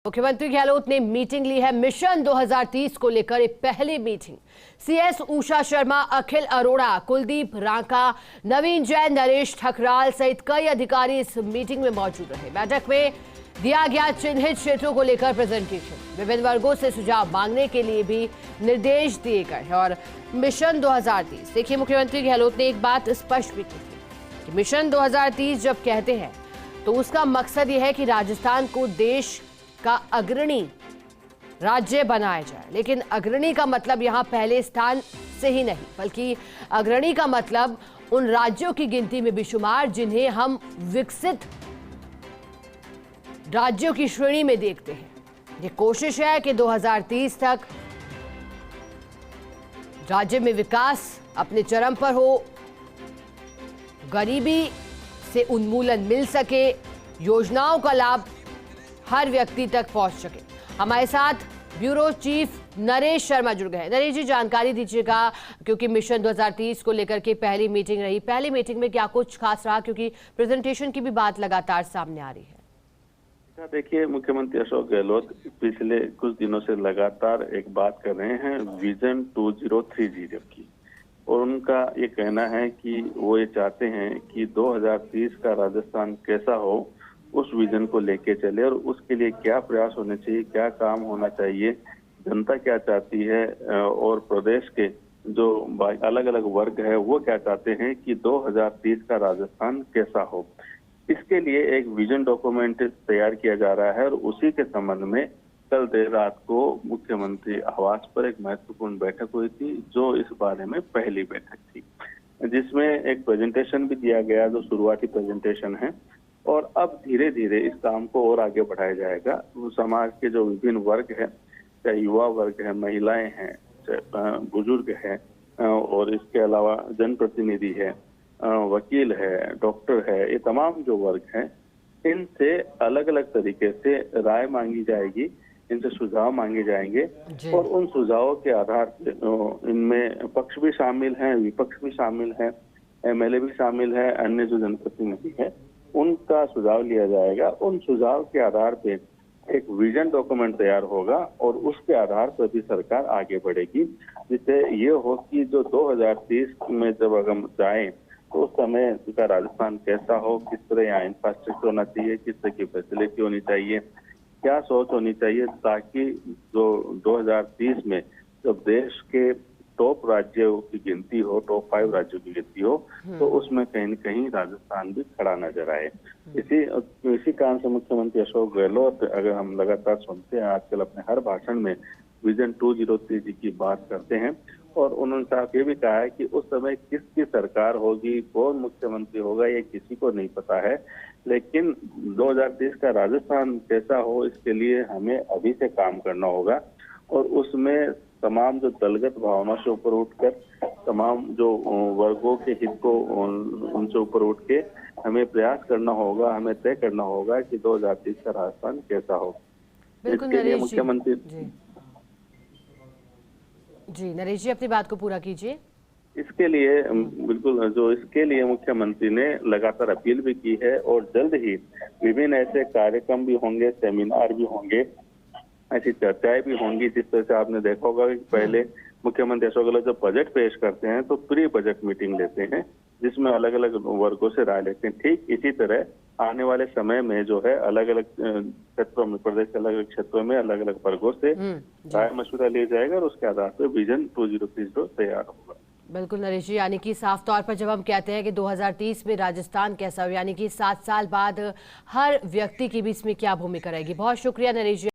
मुख्यमंत्री गहलोत ने मीटिंग ली है। मिशन 2030 को लेकर एक पहली मीटिंग। सीएस उषा शर्मा, अखिल अरोड़ा, कुलदीप रांका, नवीन जैन, नरेश ठकराल सहित कई अधिकारी इस मीटिंग में मौजूद रहे। बैठक में दिया गया चिन्हित क्षेत्रों को लेकर प्रेजेंटेशन। विभिन्न वर्गों से सुझाव मांगने के लिए भी निर्देश दिए गए हैं। और मिशन 2030 देखिए, मुख्यमंत्री गहलोत ने एक बात स्पष्ट भी की थी कि मिशन 2030 जब कहते हैं तो उसका मकसद यह है कि राजस्थान को देश का अग्रणी राज्य बनाया जाए। लेकिन अग्रणी का मतलब यहां पहले स्थान से ही नहीं, बल्कि अग्रणी का मतलब उन राज्यों की गिनती में भी शुमार जिन्हें हम विकसित राज्यों की श्रेणी में देखते हैं। ये कोशिश है कि 2030 तक राज्य में विकास अपने चरम पर हो, गरीबी से उन्मूलन मिल सके, योजनाओं का लाभ हर व्यक्ति तक पहुंच सके। हमारे साथ ब्यूरो चीफ नरेश शर्मा जुड़ गए। नरेश जी, जानकारी दीजिएगा, क्योंकि मिशन 2030 को लेकर के पहली मीटिंग रही। पहली मीटिंग में क्या कुछ खास रहा, क्योंकि प्रेजेंटेशन की भी बात लगातार सामने आ रही है। देखिए, मुख्यमंत्री अशोक गहलोत पिछले कुछ दिनों से लगातार एक बात कर रहे हैं विजन 2030 की, और उनका ये कहना है कि वो ये चाहते हैं कि 2030 का राजस्थान कैसा हो, उस विजन को लेके चले और उसके लिए क्या प्रयास होने चाहिए, क्या काम होना चाहिए, जनता क्या चाहती है और प्रदेश के जो अलग अलग वर्ग है वो क्या चाहते हैं कि 2030 का राजस्थान कैसा हो। इसके लिए एक विजन डॉक्यूमेंट तैयार किया जा रहा है और उसी के संबंध में कल देर रात को मुख्यमंत्री आवास पर एक महत्वपूर्ण बैठक हुई थी, जो इस बारे में पहली बैठक थी, जिसमें एक प्रेजेंटेशन भी दिया गया जो शुरुआती प्रेजेंटेशन है। और अब धीरे धीरे इस काम को और आगे बढ़ाया जाएगा। समाज के जो विभिन्न वर्ग है, चाहे युवा वर्ग है, महिलाएं हैं, चाहे बुजुर्ग है, और इसके अलावा जनप्रतिनिधि है, वकील है, डॉक्टर है, ये तमाम जो वर्ग हैं, इनसे अलग अलग तरीके से राय मांगी जाएगी, इनसे सुझाव मांगे जाएंगे। और उन सुझावों के आधार पर इनमें पक्ष भी शामिल हैं, विपक्ष भी शामिल है, एमएलए भी शामिल है, अन्य जो जनप्रतिनिधि है, उनका सुझाव लिया जाएगा। उन सुझाव के आधार पे एक विजन डॉक्यूमेंट तैयार होगा और उसके आधार पर भी सरकार आगे बढ़ेगी, जिससे ये हो कि जो 2030 में जब हम जाएं तो उस समय का राजस्थान कैसा हो, किस तरह यहाँ इंफ्रास्ट्रक्चर होना चाहिए, किस तरह की फैसिलिटी होनी चाहिए, क्या सोच होनी चाहिए, ताकि जो 2030 में जब देश के टॉप राज्यों की गिनती हो, टॉप 5 राज्यों की गिनती हो, तो उसमें कहीं न कहीं राजस्थान भी खड़ा नजर आए। इसी कारण से मुख्यमंत्री अशोक गहलोत, अगर हम लगातार सुनते हैं आजकल अपने हर भाषण में विजन 2030 की बात करते हैं, और उन्होंने साफ ये भी कहा है कि उस समय किसकी सरकार होगी, कौन मुख्यमंत्री होगा, ये किसी को नहीं पता है, लेकिन 2030 का राजस्थान कैसा हो, इसके लिए हमें अभी से काम करना होगा। और उसमें तमाम जो दलगत भावना से ऊपर उठकर, तमाम जो वर्गों के हित को उनसे ऊपर उठ के हमें प्रयास करना होगा, हमें तय करना होगा कि 2030 का राजस्थान कैसा हो। इसके लिए मुख्यमंत्री जी नरेश जी, अपनी बात को पूरा कीजिए। इसके लिए इसके लिए मुख्यमंत्री ने लगातार अपील भी की है, और जल्द ही विभिन्न ऐसे कार्यक्रम भी होंगे, सेमिनार भी होंगे, ऐसी चर्चाएं भी होंगी। जिस तरह से आपने देखा होगा कि पहले मुख्यमंत्री अशोक गहलोत जब बजट पेश करते हैं तो प्री बजट मीटिंग लेते हैं, जिसमें अलग अलग वर्गों से राय लेते हैं। ठीक इसी तरह आने वाले समय में जो है अलग अलग क्षेत्रों में, प्रदेश के अलग अलग क्षेत्रों में अलग अलग वर्गों से राय मशवरा लिया जाएगा और उसके आधार पर विजन 2030 तैयार होगा। बिल्कुल नरेश जी, यानी कि साफ तौर पर जब हम कहते हैं कि 2030 में राजस्थान कैसा हो, यानी कि 7 साल बाद हर व्यक्ति की भी इसमें क्या भूमिका रहेगी। बहुत शुक्रिया नरेश जी।